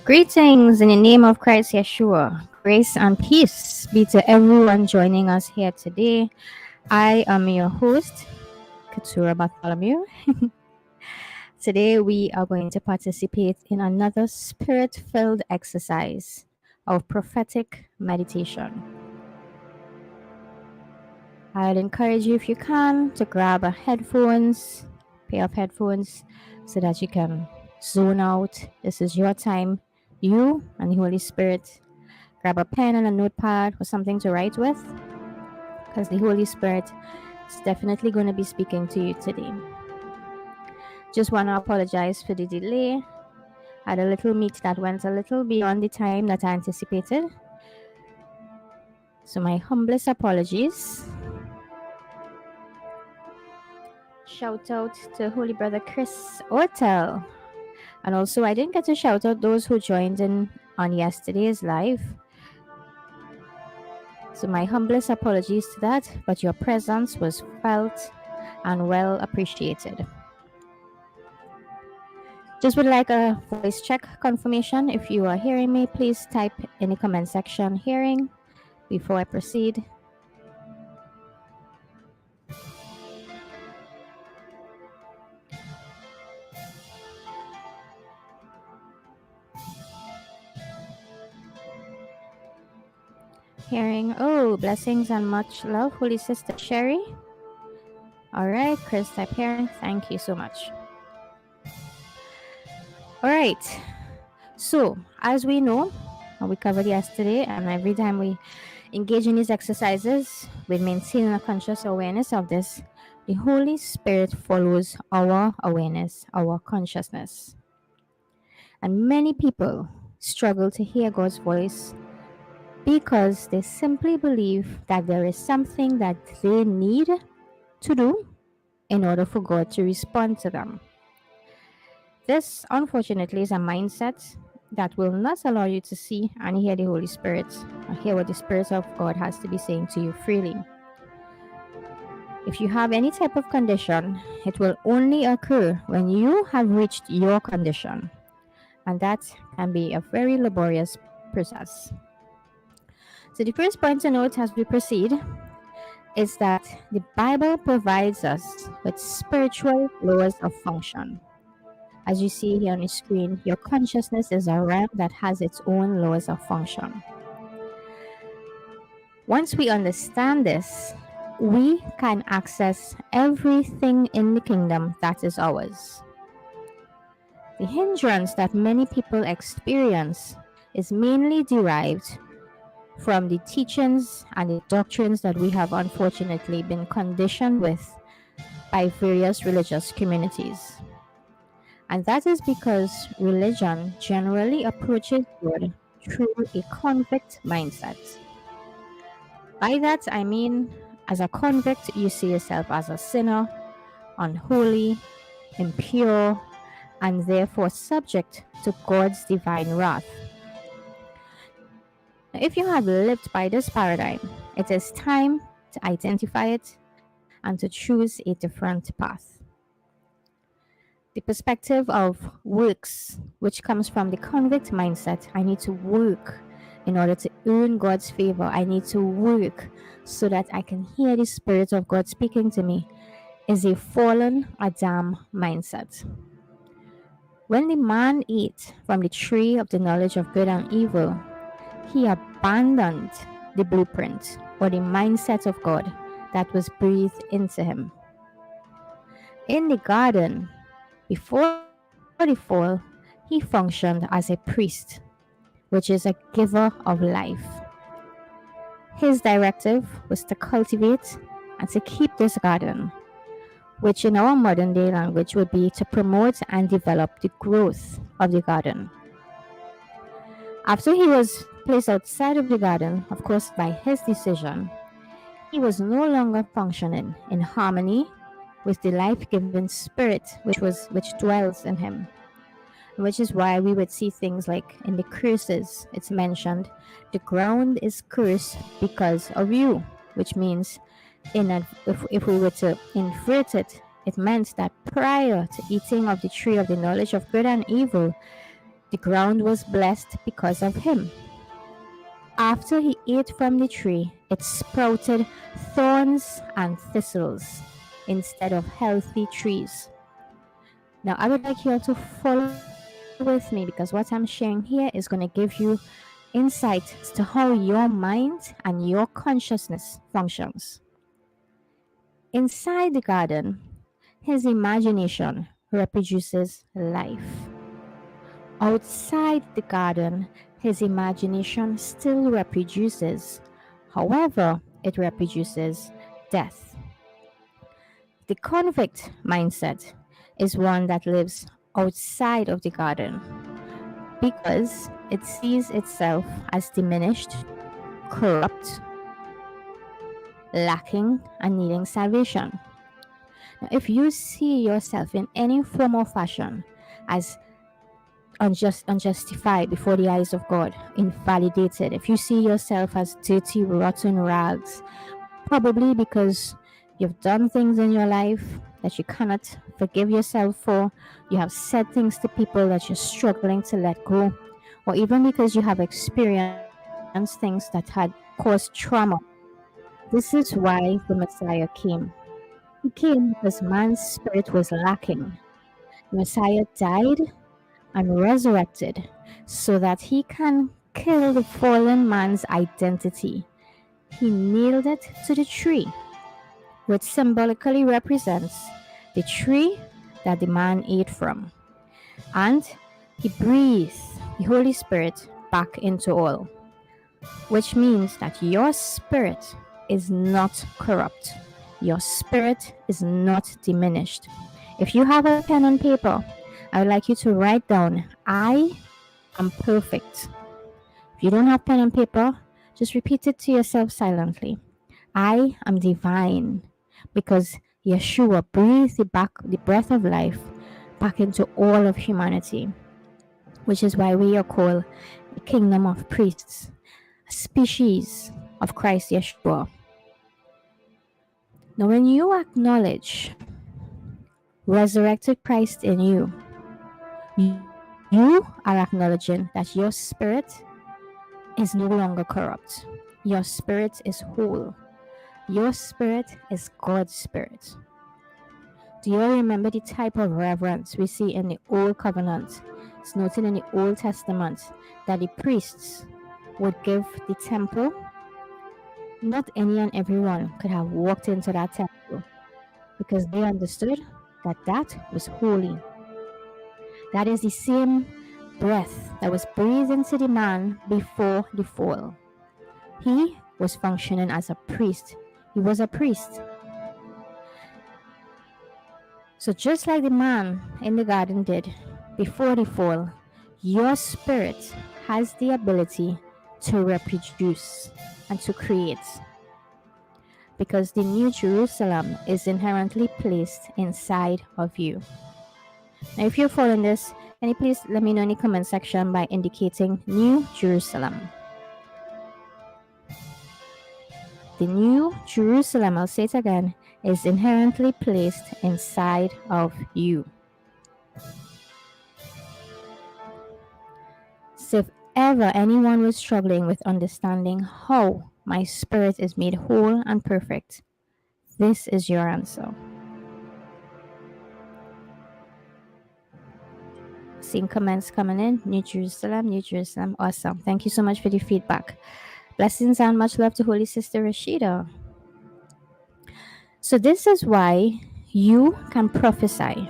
Greetings in the name of Christ Yeshua. Grace and peace be to everyone joining us here today. I am your host, Katura Bartholomew. Today we are going to participate in another spirit-filled exercise of prophetic meditation. I'd encourage you, if you can, to grab a pair of headphones, so that you can zone out. This is your time. You and the Holy Spirit. Grab a pen and a notepad or something to write with, because the Holy Spirit is definitely going to be speaking to you today. Just want to apologize for the delay. I had a little meet that went a little beyond the time that I anticipated. So my humblest apologies. Shout out to Holy Brother Chris Ortel. And also, I didn't get to shout out those who joined in on yesterday's live. So my humblest apologies to that, but your presence was felt and well appreciated. Just would like a voice check confirmation. If you are hearing me, please type in the comment section hearing before I proceed. Hearing, oh, blessings and much love, Holy Sister Sherry. All right, Chris type hearing. Thank you so much. All right. So, as we know, and we covered yesterday, and every time we engage in these exercises, we maintain a conscious awareness of this. The Holy Spirit follows our awareness, our consciousness. And many people struggle to hear God's voice because they simply believe that there is something that they need to do in order for God to respond to them. This, unfortunately, is a mindset that will not allow you to see and hear the Holy Spirit, or hear what the Spirit of God has to be saying to you freely. If you have any type of condition, it will only occur when you have reached your condition. and that can be a very laborious process. So, the first point to note as we proceed is that the Bible provides us with spiritual laws of function. As you see here on the screen, your consciousness is a realm that has its own laws of function. Once we understand this, we can access everything in the kingdom that is ours. The hindrance that many people experience is mainly derived from the teachings and the doctrines that we have unfortunately been conditioned with by various religious communities. And that is because religion generally approaches God through a convict mindset. By that, I mean, as a convict, you see yourself as a sinner, unholy, impure, and therefore subject to God's divine wrath. Now, if you have lived by this paradigm, it is time to identify it and to choose a different path. The perspective of works, which comes from the convict mindset, I need to work in order to earn God's favor. I need to work so that I can hear the Spirit of God speaking to me, is a fallen Adam mindset. When the man ate from the tree of the knowledge of good and evil, he abandoned the blueprint or the mindset of God that was breathed into him. In the garden, before the fall, he functioned as a priest, which is a giver of life. His directive was to cultivate and to keep this garden, which in our modern day language would be to promote and develop the growth of the garden. After he was placed outside of the garden, of course by his decision, he was no longer functioning in harmony with the life-giving spirit which dwells in him. Which is why we would see things like in the curses, it's mentioned, the ground is cursed because of you, which means if we were to invert it, it meant that prior to eating of the tree of the knowledge of good and evil, the ground was blessed because of him. After he ate from the tree, it sprouted thorns and thistles instead of healthy trees. Now, I would like you all to follow with me because what I'm sharing here is going to give you insight as to how your mind and your consciousness functions. Inside the garden, his imagination reproduces life. Outside the garden, his imagination still reproduces. However, it reproduces death. The convict mindset is one that lives outside of the garden because it sees itself as diminished, corrupt, lacking, and needing salvation. Now, if you see yourself in any form or fashion as unjustified before the eyes of God, invalidated, if you see yourself as dirty, rotten rags, probably because you've done things in your life that you cannot forgive yourself for, you have said things to people that you're struggling to let go, or even because you have experienced things that had caused trauma. This is why the Messiah came. He came because man's spirit was lacking. The Messiah died and resurrected so that he can kill the fallen man's identity. He nailed it to the tree, which symbolically represents the tree that the man ate from. And he breathed the Holy Spirit back into all, which means that your spirit is not corrupt. Your spirit is not diminished. If you have a pen and paper, I would like you to write down, I am perfect. If you don't have pen and paper, just repeat it to yourself silently. I am divine because Yeshua breathed the breath of life back into all of humanity, which is why we are called a kingdom of priests, a species of Christ Yeshua. Now, when you acknowledge resurrected Christ in you, you You are acknowledging that your spirit is no longer corrupt. Your spirit is whole. Your spirit is God's spirit. Do you remember the type of reverence we see in the Old Covenant? It's noted in the Old Testament that the priests would give the temple. Not any and everyone could have walked into that temple because they understood that that was holy. That is the same breath that was breathed into the man before the fall. He was functioning as a priest. He was a priest. So just like the man in the garden did before the fall, your spirit has the ability to reproduce and to create, because the new Jerusalem is inherently placed inside of you. Now, if you're following this, can you please let me know in the comment section by indicating New Jerusalem? The New Jerusalem, I'll say it again, is inherently placed inside of you. So if ever anyone was struggling with understanding how my spirit is made whole and perfect, this is your answer. Seeing comments coming in. New Jerusalem, New Jerusalem. Awesome. Thank you so much for the feedback. Blessings and much love to Holy Sister Rashida. So this is why you can prophesy.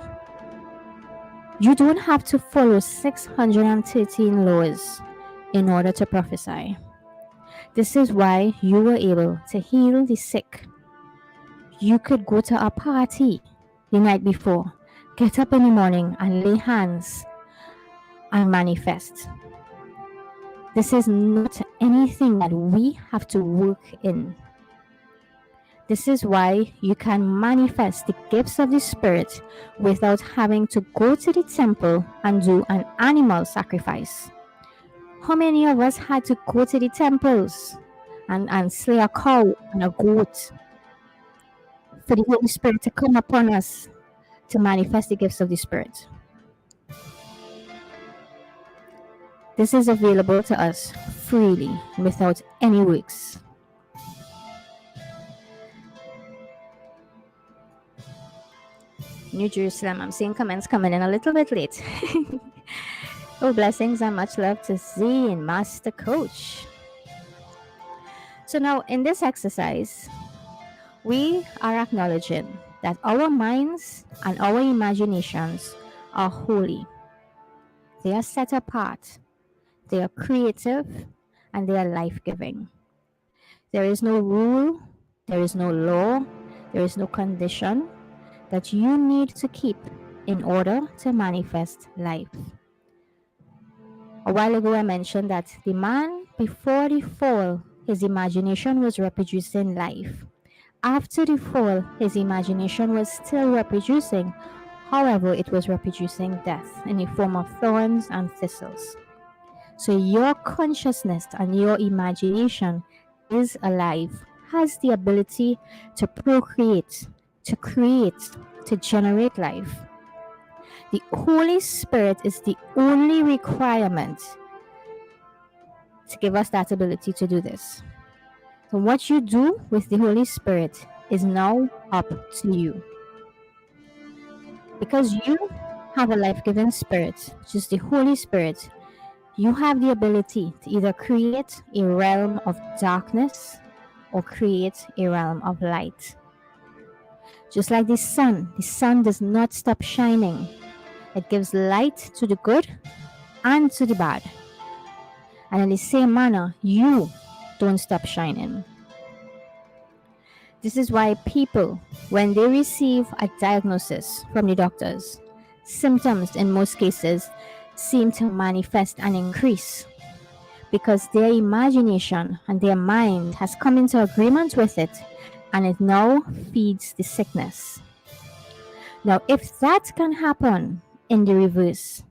You don't have to follow 613 laws in order to prophesy. This is why you were able to heal the sick. You could go to a party the night before, get up in the morning and lay hands and manifest. This is not anything that we have to work in. This is why you can manifest the gifts of the Spirit without having to go to the temple and do an animal sacrifice. How many of us had to go to the temples and slay a cow and a goat for the Holy Spirit to come upon us to manifest the gifts of the Spirit? This is available to us freely without any works. New Jerusalem, I'm seeing comments coming in a little bit late. Oh, blessings and much love to Z and Master Coach. So now in this exercise, we are acknowledging that our minds and our imaginations are holy. They are set apart. They are creative and they are life-giving. There is no rule, there is no law, there is no condition that you need to keep in order to manifest life. A while ago, I mentioned that the man before the fall, his imagination was reproducing life. After the fall, his imagination was still reproducing. However, it was reproducing death in the form of thorns and thistles. So your consciousness and your imagination is alive, has the ability to procreate, to create, to generate life. The Holy Spirit is the only requirement to give us that ability to do this. So what you do with the Holy Spirit is now up to you. Because you have a life-giving spirit, which is the Holy Spirit, you have the ability to either create a realm of darkness or create a realm of light. Just like the sun does not stop shining. It gives light to the good and to the bad. And in the same manner, you don't stop shining. This is why people, when they receive a diagnosis from the doctors, symptoms in most cases seem to manifest and increase because their imagination and their mind has come into agreement with it, and it now feeds the sickness. Now, if that can happen in the reverse,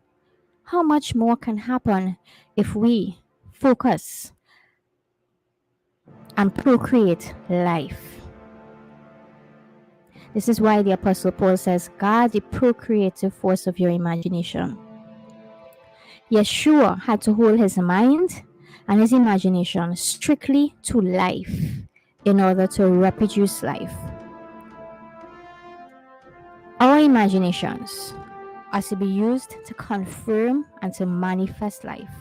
how much more can happen if we focus and procreate life? This is why the Apostle Paul says, guard the procreative force of your imagination. Yeshua had to hold his mind and his imagination strictly to life in order to reproduce life. Our imaginations are to be used to confirm and to manifest life.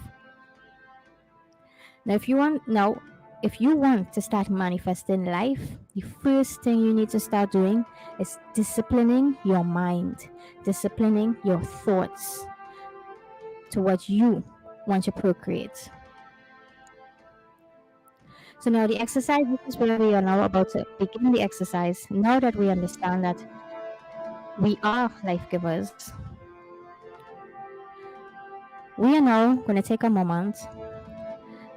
Now, if you want to start manifesting life, the first thing you need to start doing is disciplining your mind, disciplining your thoughts to what you want to procreate. So now the exercise, this is where we are now about to begin the exercise. Now that we understand that we are life givers, we are now going to take a moment.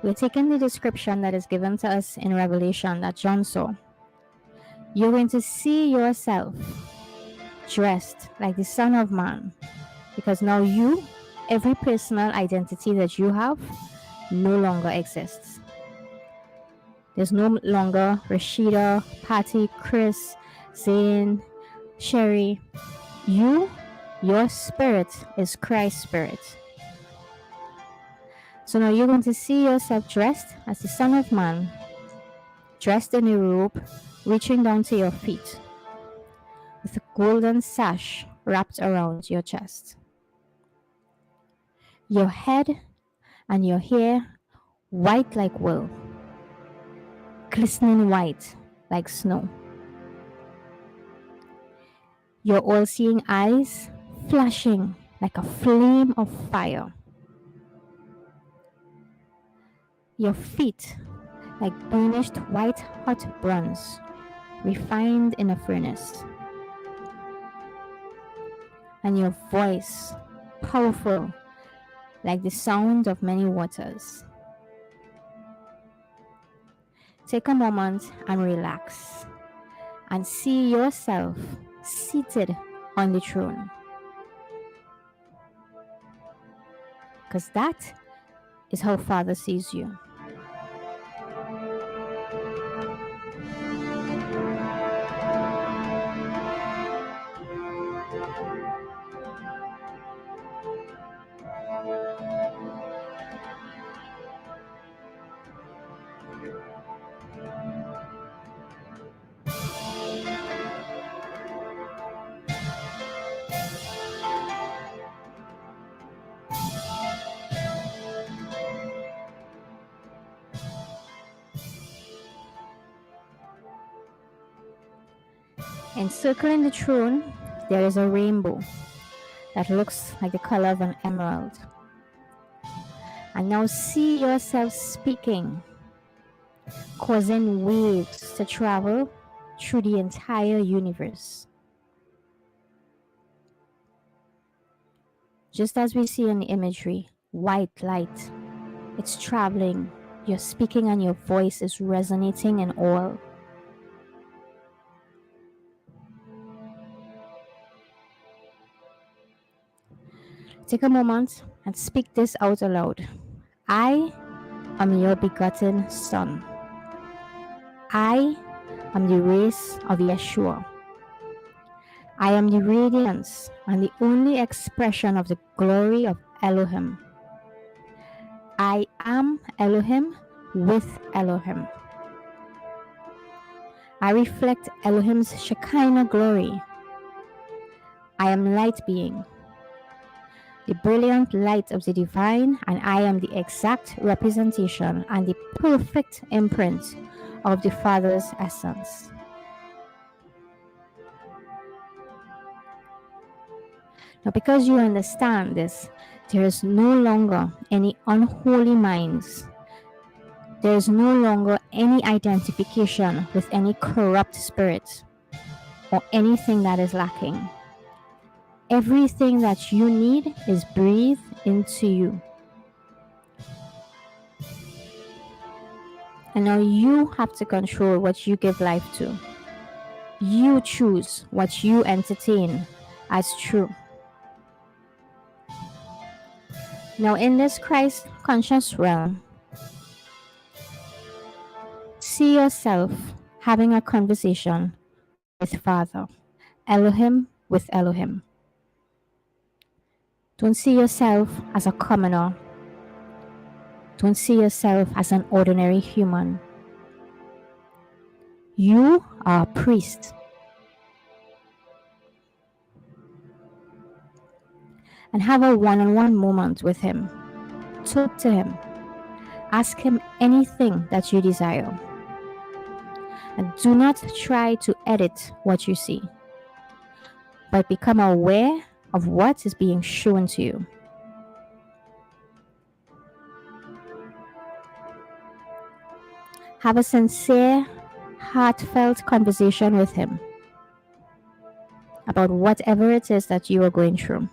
We're taking the description that is given to us in Revelation that John saw. You're going to see yourself dressed like the Son of Man, because now you, every personal identity that you have, no longer exists. There's no longer Rashida, Patty, Chris, Zane, Sherry. Your spirit is Christ's spirit. So now you're going to see yourself dressed as the Son of Man, dressed in a robe, reaching down to your feet, with a golden sash wrapped around your chest. Your head and your hair white like wool, glistening white like snow. Your all-seeing eyes flashing like a flame of fire. Your feet like burnished white hot bronze, refined in a furnace. And your voice powerful like the sound of many waters. Take a moment and relax and see yourself seated on the throne. Because that is how Father sees you. Encircling the throne, there is a rainbow that looks like the color of an emerald. And now see yourself speaking, causing waves to travel through the entire universe. Just as we see in the imagery, white light, it's traveling, you're speaking and your voice is resonating in all. Take a moment and speak this out aloud. I am your begotten Son. I am the race of Yeshua. I am the radiance and the only expression of the glory of Elohim. I am Elohim with Elohim. I reflect Elohim's Shekinah glory. I am light being, the brilliant light of the divine, and I am the exact representation and the perfect imprint of the Father's essence. Now, because you understand this, there is no longer any unholy minds. There is no longer any identification with any corrupt spirit or anything that is lacking. Everything that you need is breathed into you. And now you have to control what you give life to. You choose what you entertain as true. Now, in this Christ conscious realm, see yourself having a conversation with Father, Elohim with Elohim. Don't see yourself as a commoner. Don't see yourself as an ordinary human. You are a priest. And have a one-on-one moment with him. Talk to him. Ask him anything that you desire. And do not try to edit what you see, but become aware of what is being shown to you. Have a sincere, heartfelt conversation with him about whatever it is that you are going through.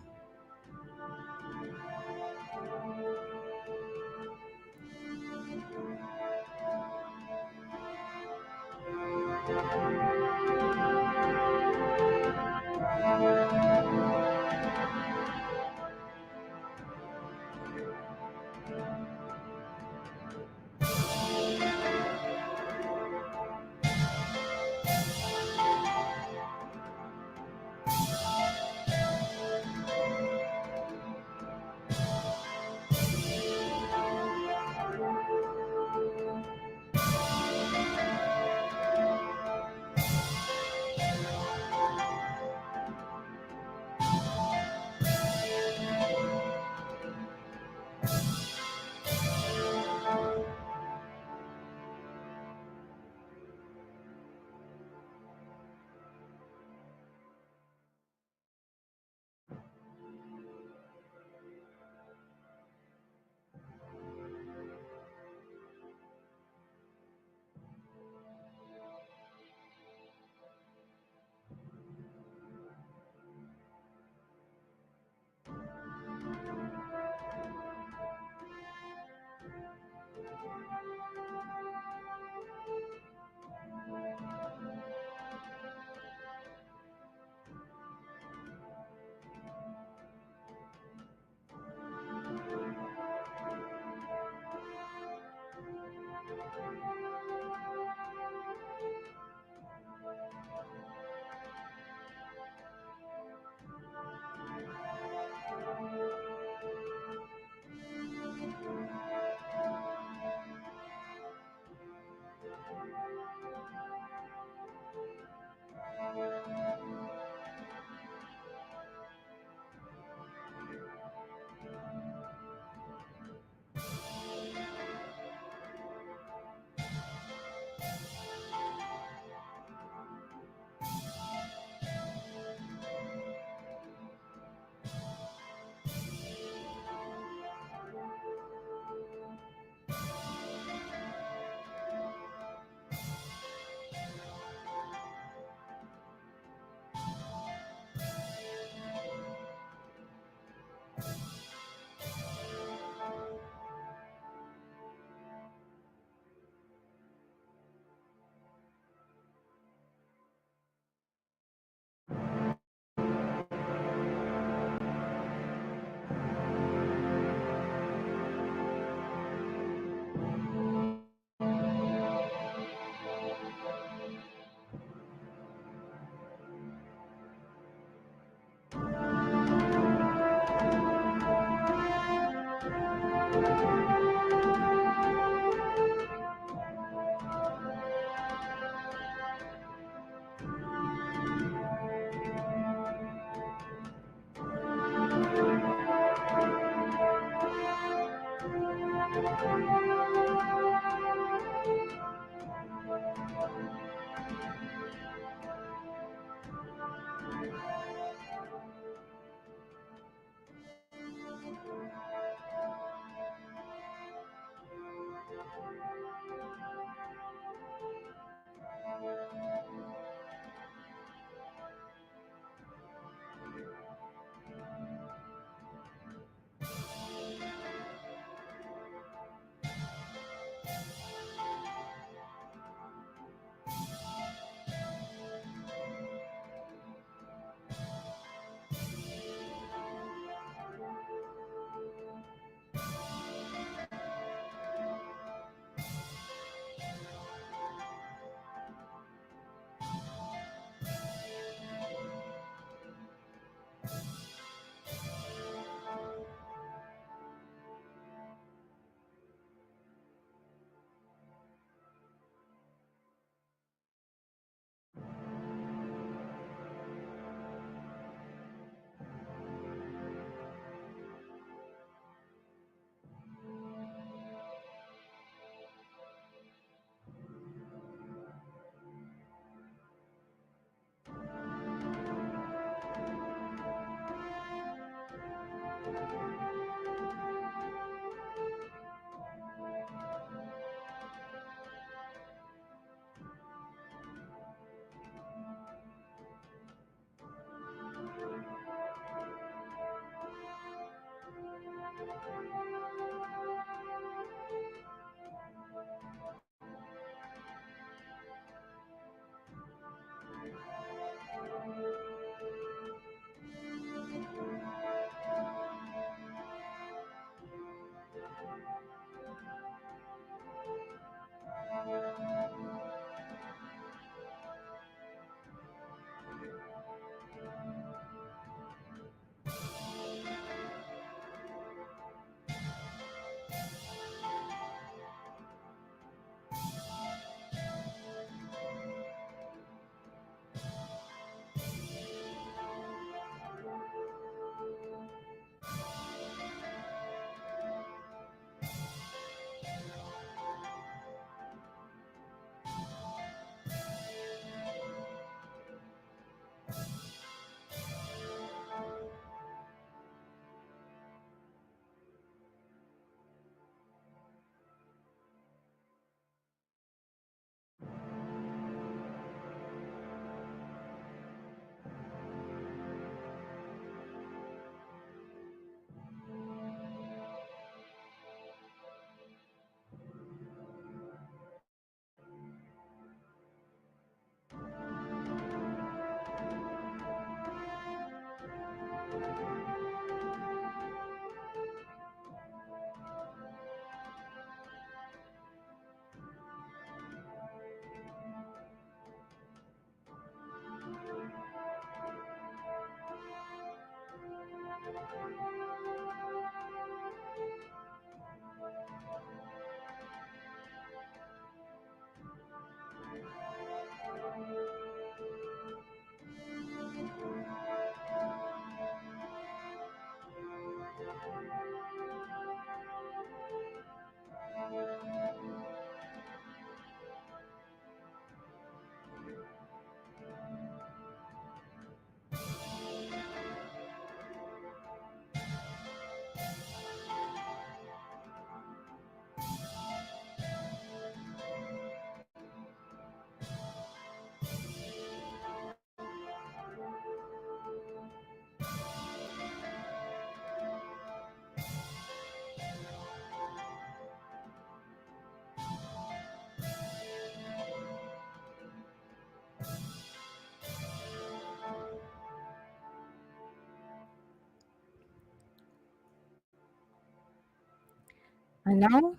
And now,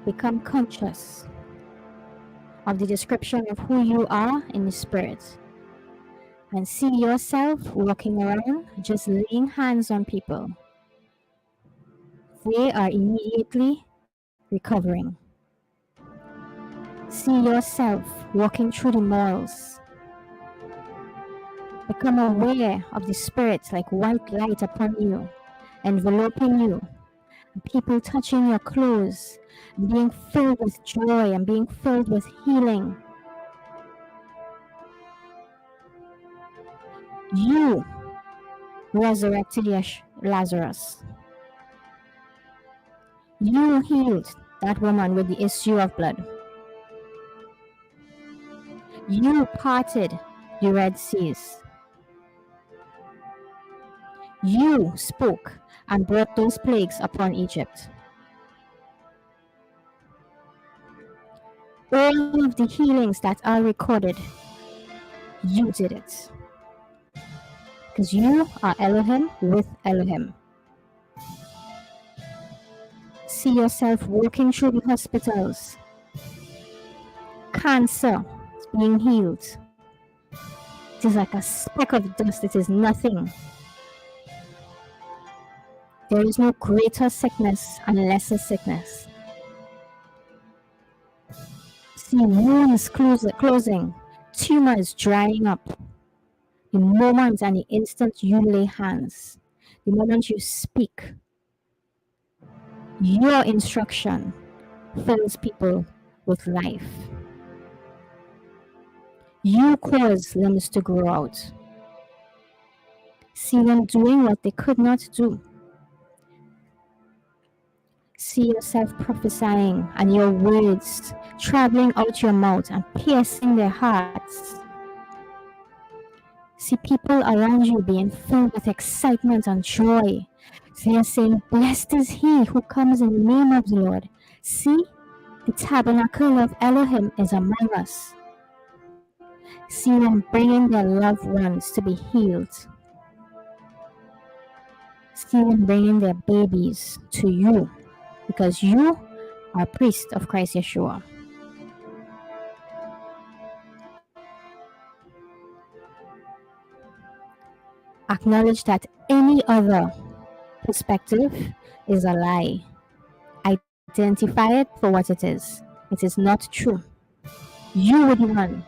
become conscious of the description of who you are in the spirit. And see yourself walking around just laying hands on people. They are immediately recovering. See yourself walking through the malls. Become aware of the spirit like white light upon you, enveloping you, people touching your clothes, being filled with joy and being filled with healing. You resurrected Lazarus. You healed that woman with the issue of blood. You parted the Red Seas. You spoke and brought those plagues upon Egypt. All of the healings that are recorded, you did it. Because you are Elohim with Elohim. See yourself walking through the hospitals. Cancer is being healed. It is like a speck of dust. It is nothing. There is no greater sickness and lesser sickness. See wounds closing, tumors drying up. The moment and the instant you lay hands, the moment you speak, your instruction fills people with life. You cause limbs to grow out. See them doing what they could not do. See yourself prophesying and your words traveling out your mouth and piercing their hearts. See people around you being filled with excitement and joy. They are saying, "Blessed is he who comes in the name of the Lord." See, the tabernacle of Elohim is among us. See them bringing their loved ones to be healed. See them bringing their babies to you, because you are a priest of Christ Yeshua. Acknowledge that any other perspective is a lie. Identify it for what it is. It is not true. You were the one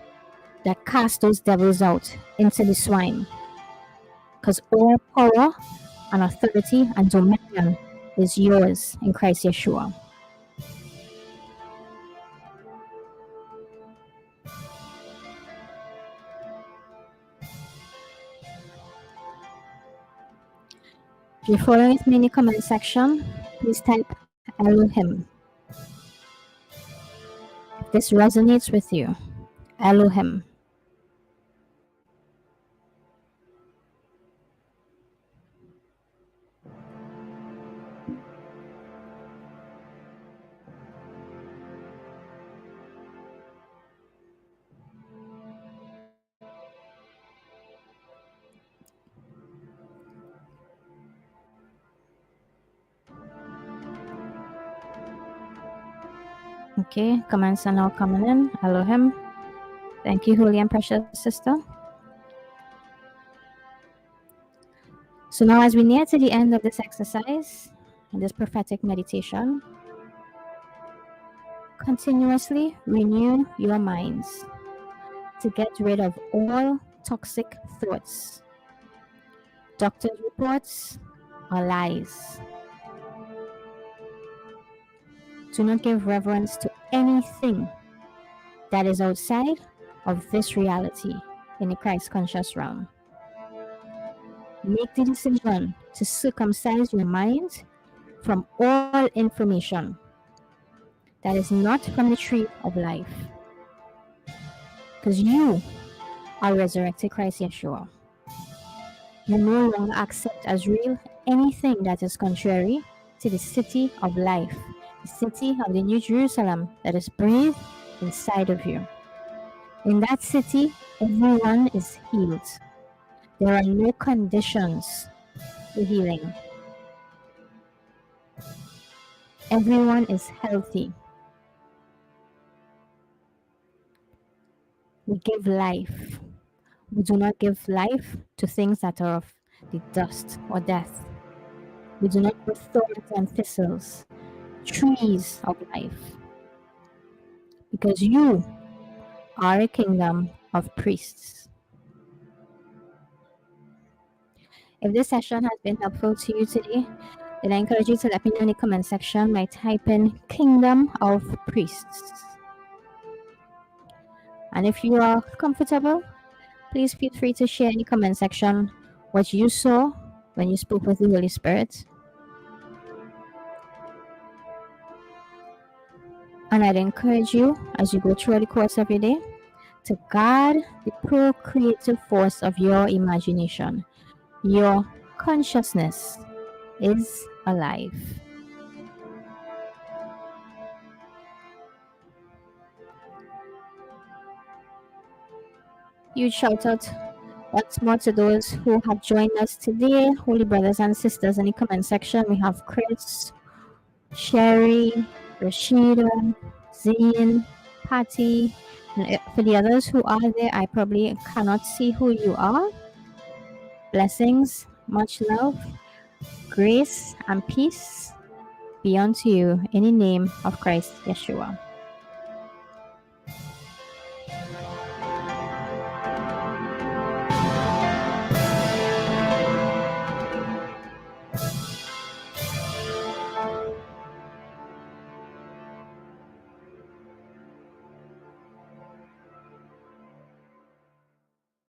that cast those devils out into the swine. Because all power and authority and dominion is yours in Christ Yeshua. If you're following with me in the comment section, please type Elohim. If this resonates with you, Elohim. Okay, comments are now coming in. Elohim. Thank you, holy and precious sister. So now as we near to the end of this exercise, and this prophetic meditation, continuously renew your minds to get rid of all toxic thoughts. Doctor's reports are lies. Do not give reverence to anything that is outside of this reality in the Christ conscious realm. Make the decision to circumcise your mind from all information that is not from the tree of life. Because you are resurrected Christ Yeshua. You no longer accept as real anything that is contrary to the city of life, the city of the New Jerusalem that is breathed inside of you. In that city, everyone is healed. There are no conditions to healing. everyone is healthy. We give life. We do not give life to things that are of the dust or death. We do not put thorns and thistles, trees of life, because you are a kingdom of priests. If this session has been helpful to you today, then I encourage you to let me know in the comment section by typing Kingdom of Priests. And if you are comfortable, please feel free to share in the comment section what you saw when you spoke with the Holy Spirit. And I'd encourage you, as you go through the course of your day, to guard the procreative force of your imagination. Your consciousness is alive. Huge shout out once more to those who have joined us today, holy brothers and sisters. In the comment section, we have Chris, Sherry, Rashida, Zane, Patty, and for the others who are there, I probably cannot see who you are. Blessings, much love, grace, and peace be unto you in the name of Christ Yeshua.